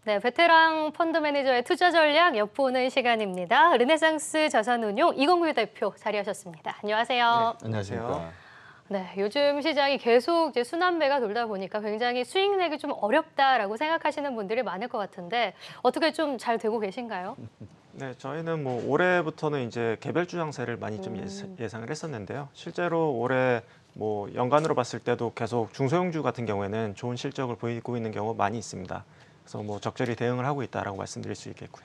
네, 베테랑 펀드 매니저의 투자 전략 엿보는 시간입니다. 르네상스 자산운용 이건규 대표 자리하셨습니다. 안녕하세요. 네, 안녕하십니까. 네, 요즘 시장이 계속 이제 순환매가 돌다 보니까 굉장히 수익 내기 좀 어렵다라고 생각하시는 분들이 많을 것 같은데 어떻게 좀 잘 되고 계신가요? 네, 저희는 뭐 올해부터는 이제 개별주 장세를 많이 좀 예상을 했었는데요. 실제로 올해 뭐 연간으로 봤을 때도 계속 중소형주 같은 경우에는 좋은 실적을 보이고 있는 경우 많이 있습니다. 그래서 뭐 적절히 대응을 하고 있다라고 말씀드릴 수 있겠고요.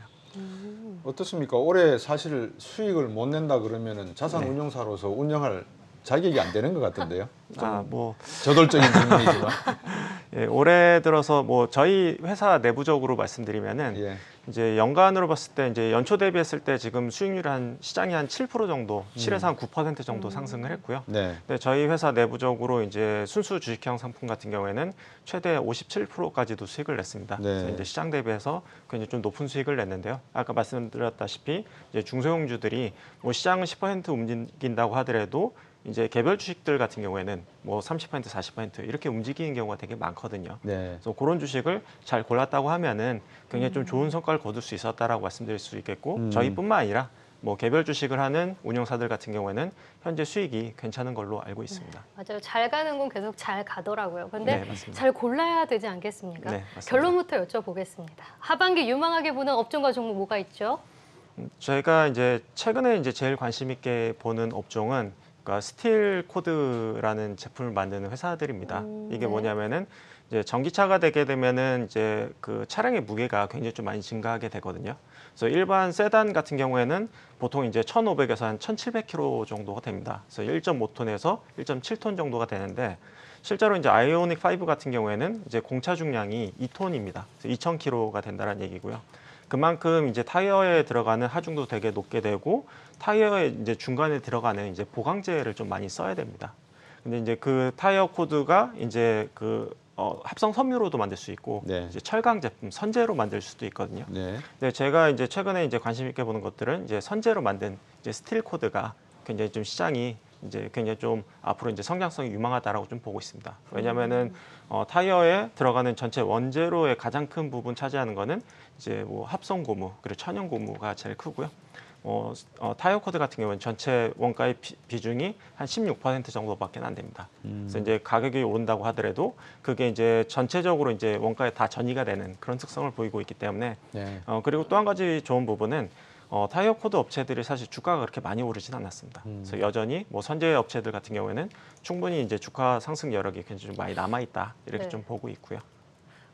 어떻습니까? 올해 사실 수익을 못 낸다 그러면은 자산운용사로서 운영할 자격이 안 되는 것 같은데요. 뭐 저돌적인 질문이지만. 예, 올해 들어서 뭐 저희 회사 내부적으로 말씀드리면은 예. 이제 연간으로 봤을 때 이제 연초 대비했을 때 지금 수익률이 시장이 한 7% 정도, 7에서 한 9% 정도 상승을 했고요. 네. 근데 저희 회사 내부적으로 이제 순수 주식형 상품 같은 경우에는 최대 57%까지도 수익을 냈습니다. 네. 그래서 이제 시장 대비해서 굉장히 좀 높은 수익을 냈는데요. 아까 말씀드렸다시피 이제 중소형주들이 뭐 시장은 10% 움직인다고 하더라도 이제 개별 주식들 같은 경우에는 뭐 30%, 40% 이렇게 움직이는 경우가 되게 많거든요. 네. 그래서 그런 주식을 잘 골랐다고 하면은 굉장히 좀 좋은 성과를 거둘 수 있었다라고 말씀드릴 수 있겠고 저희뿐만 아니라 뭐 개별 주식을 하는 운용사들 같은 경우에는 현재 수익이 괜찮은 걸로 알고 있습니다. 네, 맞아요. 잘 가는 건 계속 잘 가더라고요. 근데 네, 잘 골라야 되지 않겠습니까? 네, 맞습니다. 결론부터 여쭤보겠습니다. 하반기 유망하게 보는 업종과 종목 뭐가 있죠? 저희가 이제 최근에 이제 제일 관심 있게 보는 업종은 그러니까 스틸 코드라는 제품을 만드는 회사들입니다. 이게 네. 뭐냐면은 이제 전기차가 되게 되면은 이제 그 차량의 무게가 굉장히 좀 많이 증가하게 되거든요. 그래서 일반 세단 같은 경우에는 보통 이제 1,500에서 한 1,700kg 정도가 됩니다. 그래서 1.5톤에서 1.7톤 정도가 되는데 실제로 이제 아이오닉 5 같은 경우에는 이제 공차 중량이 2톤입니다. 그래서 2,000kg가 된다는 얘기고요. 그만큼 이제 타이어에 들어가는 하중도 되게 높게 되고 타이어에 이제 중간에 들어가는 이제 보강제를 좀 많이 써야 됩니다. 근데 이제 그 타이어 코드가 이제 그 합성 섬유로도 만들 수 있고 네. 이제 철강 제품 선재로 만들 수도 있거든요. 네. 근데 제가 이제 최근에 이제 관심 있게 보는 것들은 이제 선재로 만든 이제 스틸 코드가 굉장히 좀 시장이 이제 굉장히 좀 앞으로 이제 성장성이 유망하다라고 좀 보고 있습니다. 왜냐하면은 타이어에 들어가는 전체 원재료의 가장 큰 부분 차지하는 거는 이제 뭐 합성 고무 그리고 천연 고무가 제일 크고요. 타이어 코드 같은 경우는 전체 원가의 비중이 한 16% 정도밖에 안 됩니다. 그래서 이제 가격이 오른다고 하더라도 그게 이제 전체적으로 이제 원가에 다 전이가 되는 그런 특성을 보이고 있기 때문에 네. 그리고 또 한 가지 좋은 부분은 타이어 코드 업체들이 사실 주가가 그렇게 많이 오르진 않았습니다. 그래서 여전히 뭐 선제 업체들 같은 경우에는 충분히 이제 주가 상승 여력이 굉장히 좀 많이 남아 있다 이렇게 네. 좀 보고 있고요.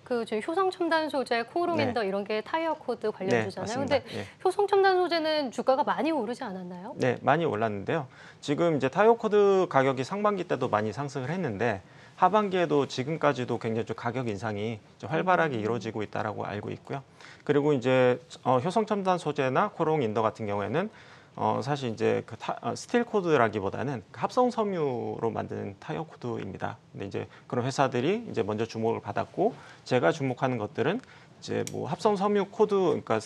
그 지금 효성 첨단 소재, 코오롱인더 네. 이런 게 타이어 코드 관련주잖아요. 맞습니다. 근데 예. 효성 첨단 소재는 주가가 많이 오르지 않았나요? 네, 많이 올랐는데요. 지금 이제 타이어 코드 가격이 상반기 때도 많이 상승을 했는데 하반기에도 지금까지도 굉장히 좀 가격 인상이 좀 활발하게 이루어지고 있다라고 알고 있고요. 그리고 이제 효성 첨단 소재나 코오롱 인더 같은 경우에는 사실 이제 그 스틸 코드라기보다는 합성 섬유로 만드는 타이어 코드입니다. 근데 이제 그런 회사들이 이제 먼저 주목을 받았고 제가 주목하는 것들은 이제 뭐 합성 섬유 코드 그러니까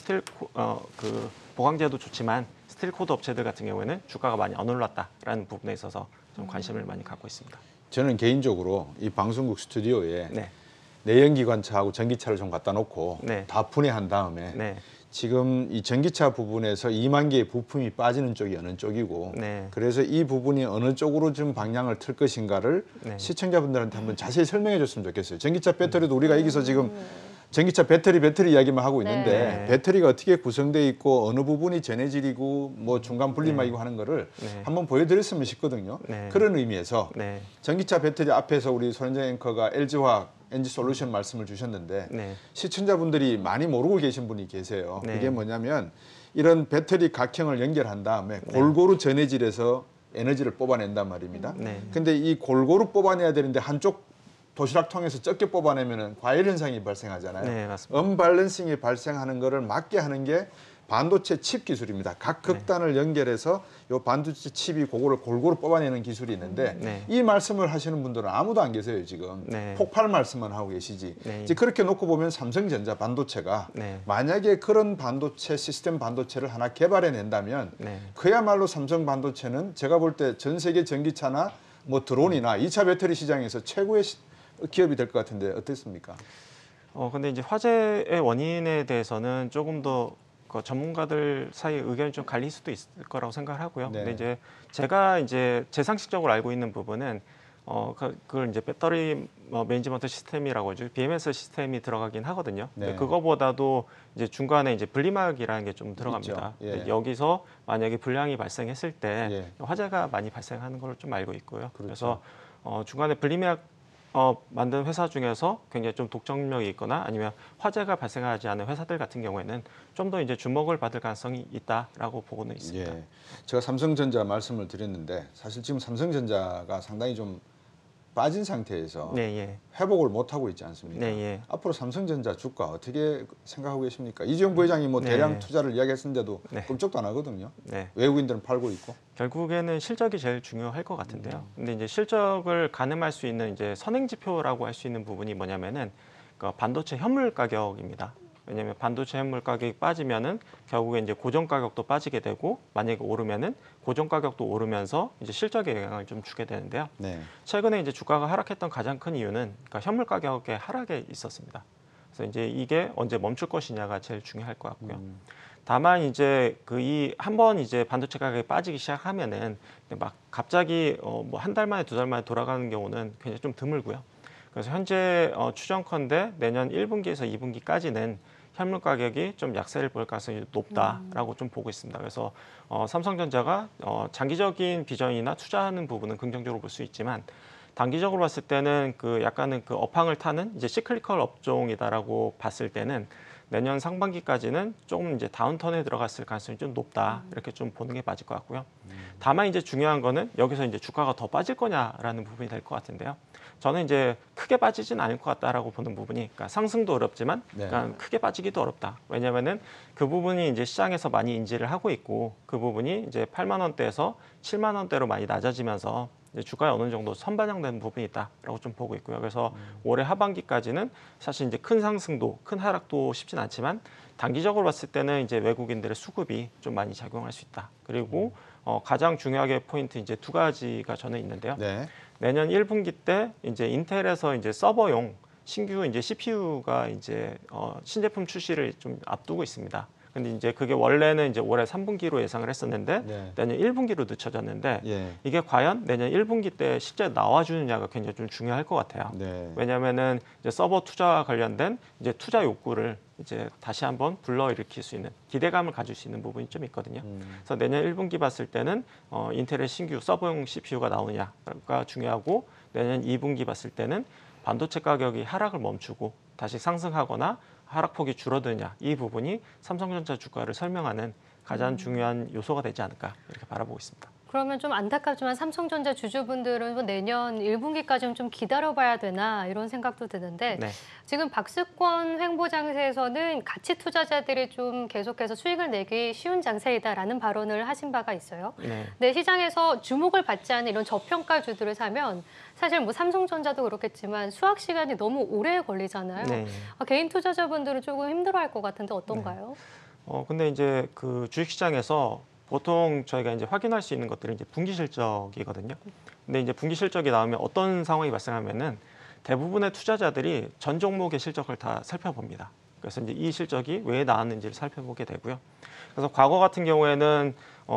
그 보강제도 좋지만 스틸 코드 업체들 같은 경우에는 주가가 많이 안 올랐다라는 부분에 있어서 좀 관심을 많이 갖고 있습니다. 저는 개인적으로 이 방송국 스튜디오에 네. 내연기관차하고 전기차를 좀 갖다 놓고 네. 다 분해한 다음에 네. 지금 이 전기차 부분에서 2만 개의 부품이 빠지는 쪽이 어느 쪽이고 네. 그래서 이 부분이 어느 쪽으로 좀 방향을 틀 것인가를 네. 시청자분들한테 한번 자세히 설명해 줬으면 좋겠어요. 전기차 배터리도 우리가 여기서 지금 전기차 배터리 이야기만 하고 있는데 네. 배터리가 어떻게 구성되어 있고 어느 부분이 전해질이고 뭐 중간 분리막이고 하는 거를 네. 한번 보여드렸으면 싶거든요. 네. 그런 의미에서 네. 전기차 배터리 앞에서 우리 손현정 앵커가 LG화학 NG솔루션 말씀을 주셨는데 네. 시청자분들이 많이 모르고 계신 분이 계세요. 네. 그게 뭐냐면 이런 배터리 각형을 연결한 다음에 골고루 전해질에서 에너지를 뽑아낸단 말입니다. 네. 근데 이 골고루 뽑아내야 되는데 한쪽 도시락 통해서 적게 뽑아내면 과열 현상이 발생하잖아요. 네, 맞습니다. 언밸런싱이 발생하는 거를 막게 하는 게 반도체 칩 기술입니다. 각 극단을 연결해서 요 반도체 칩이 그거를 골고루 뽑아내는 기술이 있는데 네. 이 말씀을 하시는 분들은 아무도 안 계세요 지금. 네. 폭발 말씀만 하고 계시지. 네. 이제 그렇게 놓고 보면 삼성전자 반도체가 네. 만약에 그런 반도체 시스템 반도체를 하나 개발해낸다면 네. 그야말로 삼성 반도체는 제가 볼 때 전 세계 전기차나 뭐 드론이나 2차 배터리 시장에서 최고의 기업이 될 것 같은데 어떻습니까? 근데 이제 화재의 원인에 대해서는 조금 더 그 전문가들 사이 의견이 좀 갈릴 수도 있을 거라고 생각을 하고요. 네. 근데 이제 제가 이제 제 상식적으로 알고 있는 부분은 그걸 이제 배터리 매니지먼트 시스템이라고 하죠. BMS 시스템이 들어가긴 하거든요. 네. 근데 그거보다도 이제 중간에 이제 분리막이라는 게 좀 들어갑니다. 있죠. 예. 여기서 만약에 불량이 발생했을 때 예. 화재가 많이 발생하는 걸 좀 알고 있고요. 그렇죠. 그래서 중간에 분리막 만든 회사 중에서 굉장히 좀 독점력이 있거나 아니면 화재가 발생하지 않은 회사들 같은 경우에는 좀 더 이제 주목을 받을 가능성이 있다라고 보고는 있습니다. 예. 제가 삼성전자 말씀을 드렸는데 사실 지금 삼성전자가 상당히 좀 빠진 상태에서 네, 예. 회복을 못 하고 있지 않습니까? 네, 예. 앞으로 삼성전자 주가 어떻게 생각하고 계십니까? 이재용 부회장이 뭐 대량 네. 투자를 이야기했는데도 네. 끔찍도 안 하거든요. 네. 외국인들은 팔고 있고. 결국에는 실적이 제일 중요할 것 같은데요. 근데 이제 실적을 가늠할 수 있는 이제 선행 지표라고 할 수 있는 부분이 뭐냐면은 그 반도체 현물 가격입니다. 왜냐하면 반도체 현물 가격이 빠지면은 결국에 이제 고정 가격도 빠지게 되고 만약에 오르면은 고정 가격도 오르면서 이제 실적에 영향을 좀 주게 되는데요. 네. 최근에 이제 주가가 하락했던 가장 큰 이유는 그러니까 현물 가격의 하락에 있었습니다. 그래서 이제 이게 언제 멈출 것이냐가 제일 중요할 것 같고요. 다만 이제 그 이 한번 이제 반도체 가격이 빠지기 시작하면은 막 갑자기 뭐 한 달 만에 두 달 만에 돌아가는 경우는 굉장히 좀 드물고요. 그래서 현재 추정컨대 내년 1분기에서 2분기까지는 현물 가격이 좀 약세를 볼 가능성이 높다라고 좀 보고 있습니다. 그래서 삼성전자가 장기적인 비전이나 투자하는 부분은 긍정적으로 볼 수 있지만 단기적으로 봤을 때는 그 약간은 그 업황을 타는 이제 시클리컬 업종이다라고 봤을 때는 내년 상반기까지는 조금 이제 다운턴에 들어갔을 가능성이 좀 높다 이렇게 좀 보는 게 맞을 것 같고요. 다만 이제 중요한 거는 여기서 이제 주가가 더 빠질 거냐라는 부분이 될 것 같은데요. 저는 이제 크게 빠지진 않을 것 같다라고 보는 부분이, 그러니까 상승도 어렵지만 네. 그러니까 크게 빠지기도 어렵다. 왜냐하면은 그 부분이 이제 시장에서 많이 인지를 하고 있고 그 부분이 이제 8만 원대에서 7만 원대로 많이 낮아지면서 이제 주가에 어느 정도 선반영되는 부분이 있다라고 좀 보고 있고요. 그래서 올해 하반기까지는 사실 이제 큰 상승도 큰 하락도 쉽진 않지만 단기적으로 봤을 때는 이제 외국인들의 수급이 좀 많이 작용할 수 있다. 그리고 가장 중요하게 포인트 이제 두 가지가 저는 있는데요. 네. 내년 1분기 때 이제 인텔에서 이제 서버용 신규 이제 CPU가 이제 신제품 출시를 좀 앞두고 있습니다. 근데 이제 그게 원래는 이제 올해 3분기로 예상을 했었는데 네. 내년 1분기로 늦춰졌는데 예. 이게 과연 내년 1분기 때 실제 나와주느냐가 굉장히 좀 중요할 것 같아요. 네. 왜냐하면은 이제 서버 투자와 관련된 이제 투자 욕구를 이제 다시 한번 불러일으킬 수 있는 기대감을 가질 수 있는 부분이 좀 있거든요. 그래서 내년 1분기 봤을 때는 인텔의 신규 서버용 CPU가 나오느냐가 중요하고 내년 2분기 봤을 때는 반도체 가격이 하락을 멈추고 다시 상승하거나 하락폭이 줄어드느냐 이 부분이 삼성전자 주가를 설명하는 가장 중요한 요소가 되지 않을까 이렇게 바라보고 있습니다. 그러면 좀 안타깝지만 삼성전자 주주분들은 뭐 내년 1분기까지는 좀 기다려봐야 되나 이런 생각도 드는데 네. 지금 박스권 횡보 장세에서는 가치 투자자들이 좀 계속해서 수익을 내기 쉬운 장세이다라는 발언을 하신 바가 있어요. 네. 네, 시장에서 주목을 받지 않는 이런 저평가주들을 사면 사실 뭐 삼성전자도 그렇겠지만 수확 시간이 너무 오래 걸리잖아요. 네. 개인 투자자분들은 조금 힘들어할 것 같은데 어떤가요? 근데 이제 그 주식시장에서 보통 저희가 이제 확인할 수 있는 것들은 이제 분기 실적이거든요. 근데 이제 분기 실적이 나오면 어떤 상황이 발생하면은 대부분의 투자자들이 전 종목의 실적을 다 살펴봅니다. 그래서 이제 이 실적이 왜 나왔는지를 살펴보게 되고요. 그래서 과거 같은 경우에는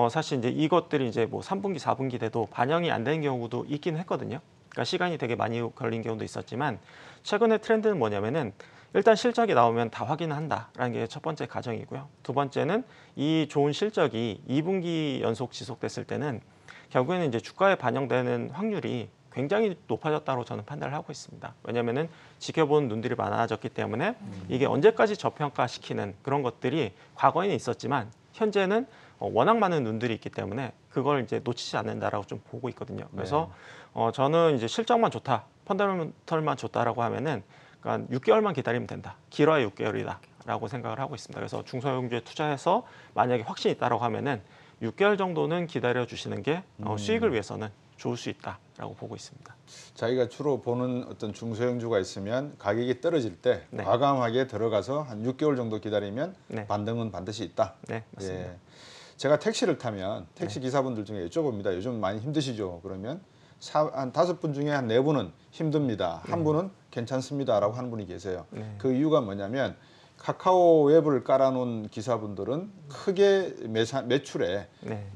사실 이제 이것들이 이제 뭐 3분기, 4분기 돼도 반영이 안 되는 경우도 있긴 했거든요. 그러니까 시간이 되게 많이 걸린 경우도 있었지만 최근의 트렌드는 뭐냐면은 일단 실적이 나오면 다 확인한다라는 게 첫 번째 가정이고요. 두 번째는 이 좋은 실적이 2분기 연속 지속됐을 때는 결국에는 이제 주가에 반영되는 확률이 굉장히 높아졌다고 저는 판단을 하고 있습니다. 왜냐하면은 지켜보는 눈들이 많아졌기 때문에 이게 언제까지 저평가시키는 그런 것들이 과거에는 있었지만 현재는 워낙 많은 눈들이 있기 때문에 그걸 이제 놓치지 않는다라고 좀 보고 있거든요. 그래서 저는 이제 실적만 좋다, 펀더멘털만 좋다라고 하면은 그러니까 6개월만 기다리면 된다. 길어야 6개월이다라고 생각을 하고 있습니다. 그래서 중소형주에 투자해서 만약에 확신이 있다라고 하면은 6개월 정도는 기다려 주시는 게 수익을 위해서는 좋을 수 있다라고 보고 있습니다. 자기가 주로 보는 어떤 중소형주가 있으면 가격이 떨어질 때 네. 과감하게 들어가서 한 6개월 정도 기다리면 네. 반등은 반드시 있다. 네, 맞습니다. 예. 제가 택시를 타면 택시 기사분들 중에 여쭤봅니다. 요즘 많이 힘드시죠? 그러면 한 5분 중에 한 4분은 힘듭니다. 한 분은 괜찮습니다라고 하는 분이 계세요. 그 이유가 뭐냐면 카카오 웹을 깔아놓은 기사분들은 크게 매출에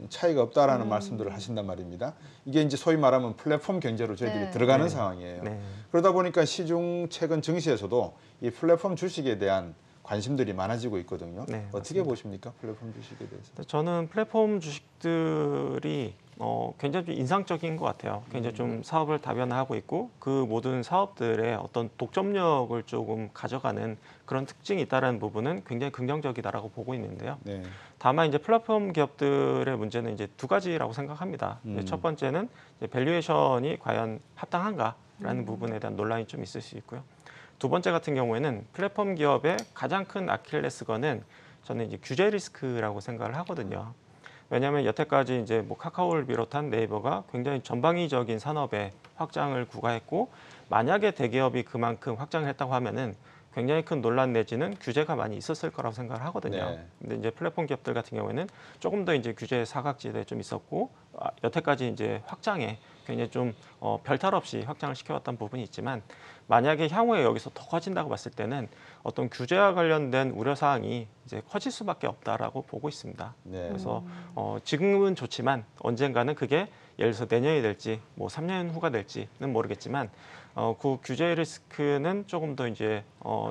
차이가 없다라는 말씀들을 하신단 말입니다. 이게 이제 소위 말하면 플랫폼 경제로 저희들이 들어가는 상황이에요. 그러다 보니까 시중 최근 증시에서도 이 플랫폼 주식에 대한 관심들이 많아지고 있거든요. 어떻게 보십니까? 플랫폼 주식에 대해서. 저는 플랫폼 주식들이 굉장히 좀 인상적인 것 같아요. 굉장히 좀 사업을 다변화하고 있고 그 모든 사업들의 어떤 독점력을 조금 가져가는 그런 특징이 있다는 부분은 굉장히 긍정적이다라고 보고 있는데요. 다만 이제 플랫폼 기업들의 문제는 이제 두 가지라고 생각합니다. 첫 번째는 이제 밸류에이션이 과연 합당한가라는 부분에 대한 논란이 좀 있을 수 있고요. 두 번째 같은 경우에는 플랫폼 기업의 가장 큰 아킬레스건은 저는 이제 규제 리스크라고 생각을 하거든요. 왜냐하면 여태까지 이제 뭐 카카오를 비롯한 네이버가 굉장히 전방위적인 산업에 확장을 구가했고 만약에 대기업이 그만큼 확장을 했다고 하면은 굉장히 큰 논란 내지는 규제가 많이 있었을 거라고 생각을 하거든요. 근데 이제 플랫폼 기업들 같은 경우에는 조금 더 이제 규제 사각지대에 좀 있었고 여태까지 이제 확장에 굉장히 좀 별탈 없이 확장을 시켜왔던 부분이 있지만 만약에 향후에 여기서 더 커진다고 봤을 때는 어떤 규제와 관련된 우려 사항이 이제 커질 수밖에 없다라고 보고 있습니다. 그래서 지금은 좋지만 언젠가는 그게 예를 들어서 내년이 될지 뭐 3년 후가 될지는 모르겠지만 그 규제 리스크는 조금 더 이제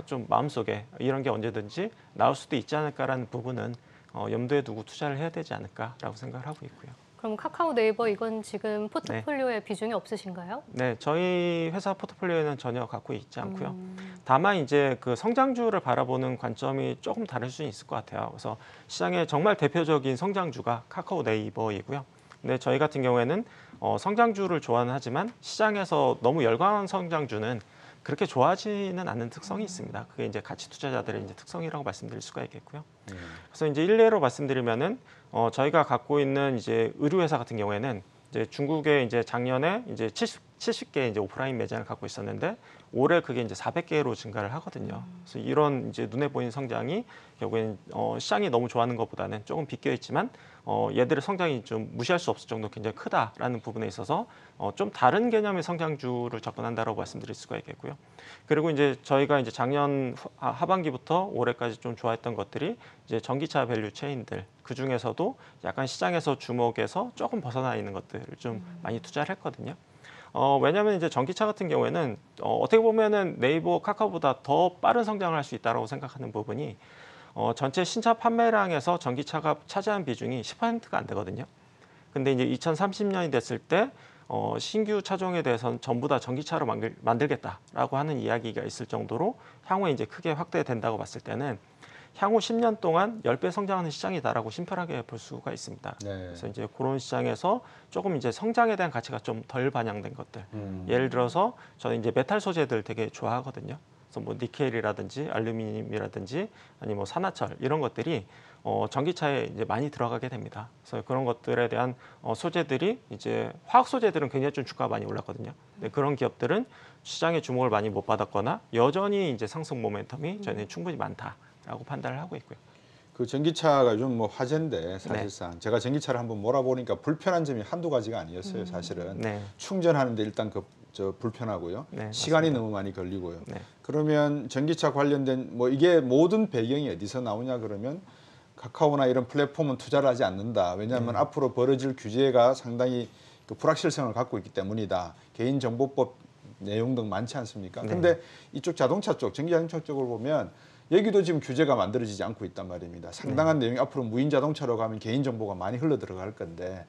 좀 마음속에 이런 게 언제든지 나올 수도 있지 않을까라는 부분은 염두에 두고 투자를 해야 되지 않을까라고 생각을 하고 있고요. 그럼 카카오 네이버 이건 지금 포트폴리오에 비중이 없으신가요? 네, 저희 회사 포트폴리오에는 전혀 갖고 있지 않고요. 다만 이제 그 성장주를 바라보는 관점이 조금 다를 수 있을 것 같아요. 그래서 시장의 정말 대표적인 성장주가 카카오 네이버이고요. 근데 저희 같은 경우에는 성장주를 좋아는 하지만 시장에서 너무 열광한 성장주는 그렇게 좋아하지는 않는 특성이 있습니다. 그게 이제 가치 투자자들의 이제 특성이라고 말씀드릴 수가 있겠고요. 그래서 이제 일례로 말씀드리면은 저희가 갖고 있는 이제 의류 회사 같은 경우에는 이제 중국에 이제 작년에 이제 70개 이제 오프라인 매장을 갖고 있었는데 올해 그게 이제 400개로 증가를 하거든요. 그래서 이런 이제 눈에 보이는 성장이 결국엔 시장이 너무 좋아하는 것보다는 조금 비껴 있지만 얘들의 성장이 좀 무시할 수 없을 정도로 굉장히 크다라는 부분에 있어서 좀 다른 개념의 성장주를 접근한다라고 말씀드릴 수가 있겠고요. 그리고 이제 저희가 이제 작년 하반기부터 올해까지 좀 좋아했던 것들이 이제 전기차 밸류 체인들 그 중에서도 약간 시장에서 주목에서 조금 벗어나 있는 것들을 좀 많이 투자를 했거든요. 왜냐하면 이제 전기차 같은 경우에는 어떻게 보면은 네이버, 카카오보다 더 빠른 성장을 할 수 있다라고 생각하는 부분이 전체 신차 판매량에서 전기차가 차지하는 비중이 10%가 안 되거든요. 근데 이제 2030년이 됐을 때 신규 차종에 대해서는 전부 다 전기차로 만들겠다라고 하는 이야기가 있을 정도로 향후에 이제 크게 확대된다고 봤을 때는 향후 10년 동안 10배 성장하는 시장이다라고 심플하게 볼 수가 있습니다. 그래서 이제 그런 시장에서 조금 이제 성장에 대한 가치가 좀 덜 반영된 것들. 예를 들어서 저는 이제 메탈 소재들 되게 좋아하거든요. 그래서 뭐 니켈이라든지 알루미늄이라든지 아니 뭐 산화철 이런 것들이 전기차에 이제 많이 들어가게 됩니다. 그래서 그런 것들에 대한 소재들이 이제 화학 소재들은 굉장히 좀 주가가 많이 올랐거든요. 근데 그런 기업들은 시장의 주목을 많이 못 받았거나 여전히 이제 상승 모멘텀이 저희는 충분히 많다라고 판단을 하고 있고요. 그 전기차가 요즘 뭐 화제인데 사실상 제가 전기차를 한번 몰아보니까 불편한 점이 한두 가지가 아니었어요. 사실은 충전하는데 일단 불편하고요. 시간이 맞습니다. 너무 많이 걸리고요. 그러면 전기차 관련된 뭐 이게 모든 배경이 어디서 나오냐 그러면 카카오나 이런 플랫폼은 투자를 하지 않는다. 왜냐하면 앞으로 벌어질 규제가 상당히 그 불확실성을 갖고 있기 때문이다. 개인정보법 내용 등 많지 않습니까? 근데 이쪽 자동차 쪽, 전기자동차 쪽을 보면 여기도 지금 규제가 만들어지지 않고 있단 말입니다. 상당한 내용이 앞으로 무인 자동차로 가면 개인정보가 많이 흘러 들어갈 건데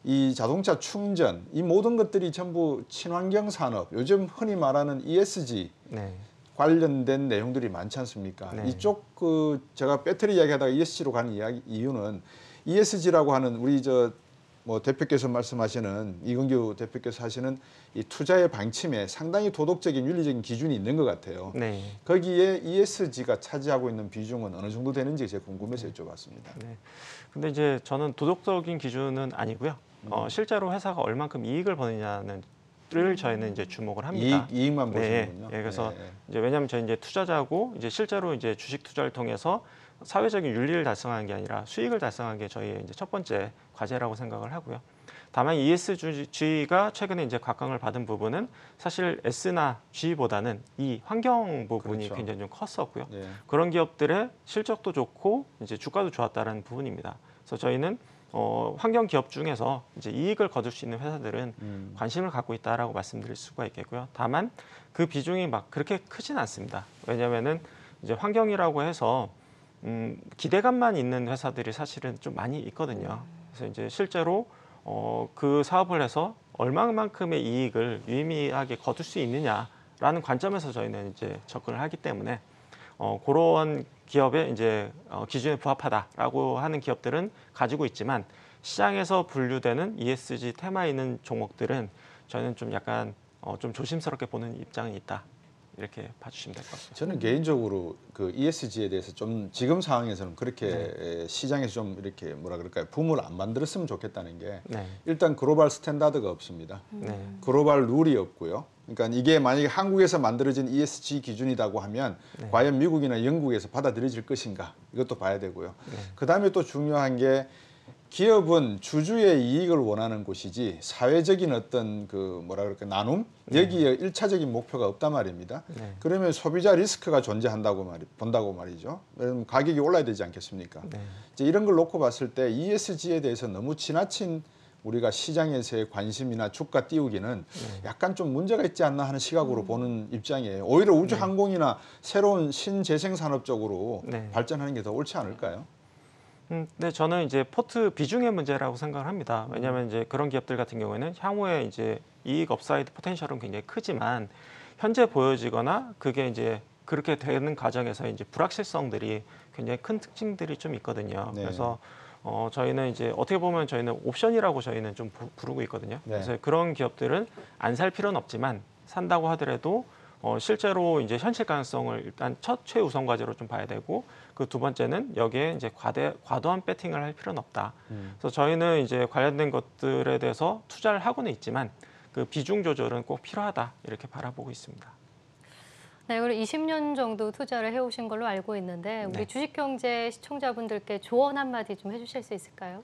이 자동차 충전, 이 모든 것들이 전부 친환경 산업, 요즘 흔히 말하는 ESG 관련된 내용들이 많지 않습니까? 이쪽 제가 배터리 이야기하다가 ESG로 가는 이유는 ESG라고 하는 우리 뭐 대표께서 말씀하시는 이건규 대표께서 하시는 이 투자의 방침에 상당히 도덕적인 윤리적인 기준이 있는 것 같아요. 거기에 ESG가 차지하고 있는 비중은 어느 정도 되는지 제가 궁금해서 여쭤봤습니다. 근데 이제 저는 도덕적인 기준은 아니고요. 실제로 회사가 얼만큼 이익을 버느냐는 저희는 이제 주목을 합니다. 이익만 보시는군요. 그래서 이제 왜냐하면 저희 이제 투자자고 이제 실제로 이제 주식 투자를 통해서 사회적인 윤리를 달성하는 게 아니라 수익을 달성하는 게 저희의 이제 첫 번째 과제라고 생각을 하고요. 다만 ESG가 최근에 이제 각광을 받은 부분은 사실 S나 G보다는 이 환경 부분이 그렇죠. 굉장히 좀 컸었고요. 예. 그런 기업들의 실적도 좋고 이제 주가도 좋았다는 부분입니다. 그래서 저희는 환경 기업 중에서 이제 이익을 거둘 수 있는 회사들은 관심을 갖고 있다라고 말씀드릴 수가 있겠고요. 다만 그 비중이 막 그렇게 크진 않습니다. 왜냐하면은 이제 환경이라고 해서 기대감만 있는 회사들이 사실은 좀 많이 있거든요. 그래서 이제 실제로 그 사업을 해서 얼마만큼의 이익을 유의미하게 거둘 수 있느냐라는 관점에서 저희는 이제 접근을 하기 때문에 그런 기업의 이제 기준에 부합하다라고 하는 기업들은 가지고 있지만 시장에서 분류되는 ESG 테마 있는 종목들은 저희는 좀 약간 좀 조심스럽게 보는 입장이 있다. 이렇게 봐주시면 될 것 같습니다. 저는 개인적으로 그 ESG에 대해서 좀 지금 상황에서는 그렇게 시장에서 좀 이렇게 뭐라 그럴까요? 붐을 안 만들었으면 좋겠다는 게 네. 일단 글로벌 스탠다드가 없습니다. 네. 글로벌 룰이 없고요. 그러니까 이게 만약에 한국에서 만들어진 ESG 기준이라고 하면 과연 미국이나 영국에서 받아들여질 것인가 이것도 봐야 되고요. 그다음에 또 중요한 게 기업은 주주의 이익을 원하는 곳이지 사회적인 어떤 그 뭐라 그럴까 나눔 여기에 일차적인 목표가 없단 말입니다. 네. 그러면 소비자 리스크가 존재한다고 본다고 말이죠. 왜냐면 가격이 올라야 되지 않겠습니까? 네. 이제 이런 걸 놓고 봤을 때 ESG에 대해서 너무 지나친 우리가 시장에서의 관심이나 주가 띄우기는 약간 좀 문제가 있지 않나 하는 시각으로 보는 입장이에요. 오히려 우주항공이나 새로운 신재생 산업 쪽으로 네. 발전하는 게 더 옳지 않을까요? 네, 저는 이제 포트 비중의 문제라고 생각을 합니다. 왜냐하면 이제 그런 기업들 같은 경우에는 향후에 이제 이익 업사이드 포텐셜은 굉장히 크지만 현재 보여지거나 그게 이제 그렇게 되는 과정에서 이제 불확실성들이 굉장히 큰 특징들이 좀 있거든요. 네. 그래서 저희는 이제 어떻게 보면 저희는 옵션이라고 저희는 좀 부르고 있거든요. 네. 그래서 그런 기업들은 안 살 필요는 없지만 산다고 하더라도 실제로 이제 현실 가능성을 일단 첫 최우선 과제로 좀 봐야 되고 그 두 번째는 여기에 이제 과도한 배팅을 할 필요는 없다. 그래서 저희는 이제 관련된 것들에 대해서 투자를 하고는 있지만 그 비중 조절은 꼭 필요하다 이렇게 바라보고 있습니다. 네, 그리고 20년 정도 투자를 해오신 걸로 알고 있는데 우리 네. 주식경제 시청자분들께 조언 한마디 좀 해주실 수 있을까요?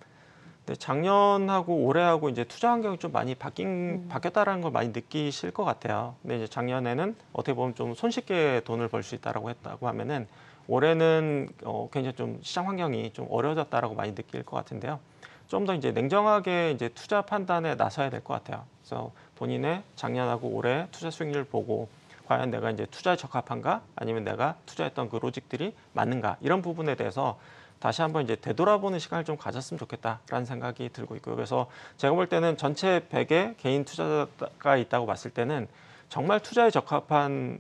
네, 작년하고 올해하고 이제 투자 환경이 좀 많이 바뀌었다라는 걸 많이 느끼실 것 같아요. 근데 이제 작년에는 어떻게 보면 좀 손쉽게 돈을 벌 수 있다라고 했다고 하면은 올해는 굉장히 좀 시장 환경이 좀 어려워졌다라고 많이 느낄 것 같은데요. 좀 더 이제 냉정하게 이제 투자 판단에 나서야 될 것 같아요. 그래서 본인의 작년하고 올해 투자 수익률을 보고 과연 내가 이제 투자에 적합한가 아니면 내가 투자했던 그 로직들이 맞는가 이런 부분에 대해서 다시 한번 이제 되돌아보는 시간을 좀 가졌으면 좋겠다라는 생각이 들고 있고요. 그래서 제가 볼 때는 전체 100의 개인 투자자가 있다고 봤을 때는 정말 투자에 적합한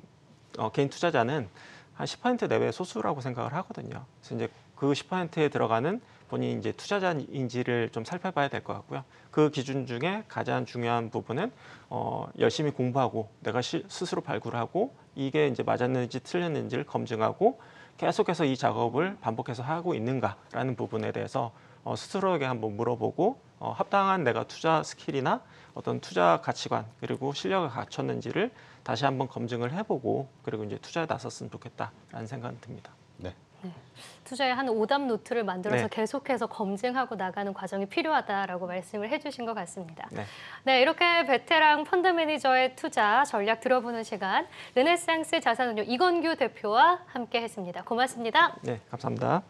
개인 투자자는 한 10% 내외의 소수라고 생각을 하거든요. 그래서 이제 그 10%에 들어가는 본인이 이제 투자자인지를 좀 살펴봐야 될 것 같고요. 그 기준 중에 가장 중요한 부분은 열심히 공부하고 내가 스스로 발굴하고 이게 이제 맞았는지 틀렸는지를 검증하고 계속해서 이 작업을 반복해서 하고 있는가라는 부분에 대해서 스스로에게 한번 물어보고 합당한 내가 투자 스킬이나 어떤 투자 가치관 그리고 실력을 갖췄는지를 다시 한번 검증을 해보고 그리고 이제 투자에 나섰으면 좋겠다라는 생각이 듭니다. 네. 투자의 한 오답 노트를 만들어서 네. 계속해서 검증하고 나가는 과정이 필요하다라고 말씀을 해주신 것 같습니다. 네. 네, 이렇게 베테랑 펀드 매니저의 투자 전략 들어보는 시간 르네상스 자산운용 이건규 대표와 함께했습니다. 고맙습니다. 네, 감사합니다.